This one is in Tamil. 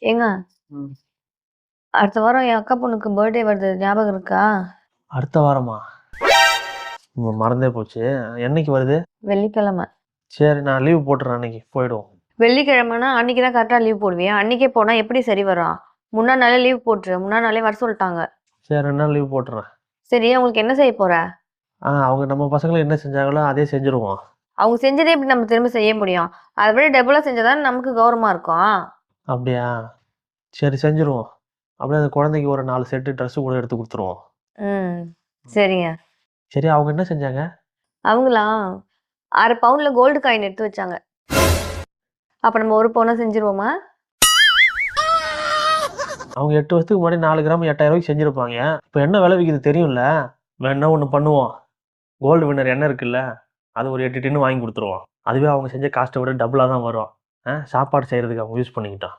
ஏங்க ம். அடுத்த வாரம் என் அக்கா பொண்ணுக்கு பர்த்டே வருது ஞாபகம் இருக்கா? அடுத்த வாரமா? மறந்தே போச்சு. என்னைக்கு வருது? வெள்ளிக்கிழமை. சரி நான் லீவ் போட்டுறேன் அன்னைக்கு போயிடுவோம். வெள்ளிக்கிழமைனா அன்னைக்கு தான் கரெக்டா லீவ் போடுவியா? அன்னைக்கே போனா எப்படி சரி வரும்? முன்னா நாளே லீவ் போட்டுரு. முன்னா நாளே வர சொல்லிட்டாங்க. சரி 2 நாள் லீவ் போட்டுறேன். சரி உங்களுக்கு என்ன செய்ய போற? அவங்க நம்ம பசங்களுக்கு என்ன செஞ்சாங்களோ அதே செஞ்சுருவோம். அவங்க செஞ்சதே எப்படி நம்ம திரும்ப செய்ய முடியும்? அதை விட டபுளா செஞ்சாதான் நமக்கு கௌரவமா இருக்கும். அப்படியா? சரி செஞ்சுருவோம். அப்படியே அந்த குழந்தைக்கு ஒரு 4 செட்டு ட்ரெஸ்ஸு கூட எடுத்து குடுத்துருவோம். ம். சரிங்க. சரி அவங்க என்ன செஞ்சாங்க? அவங்களா 1/2 பவுன்ல கோல்டு காயின் எடுத்து வச்சாங்க. அப்ப நம்ம 1 பவுனா செஞ்சுருவோமா? அவங்க 8 வருஷத்துக்கு முன்னாடி 4 கிராம் 8000 செஞ்சிருப்பாங்க. இப்ப என்ன விலை விக்குது தெரியும்ல? வேணா ஒண்ணு பண்ணுவோம். கோல்டு வின்னர் எண்ணெய் இருக்குல்ல? அது ஒரு 8 டின்னு வாங்கி குடுத்துருவோம். அதுவே அவங்க செஞ்ச காஸ்ட்ட விட டபுளா தான் வரும். சாப்பாடு செய்றதுக்கு அவங்க யூஸ் பண்ணிக்கிட்டும்.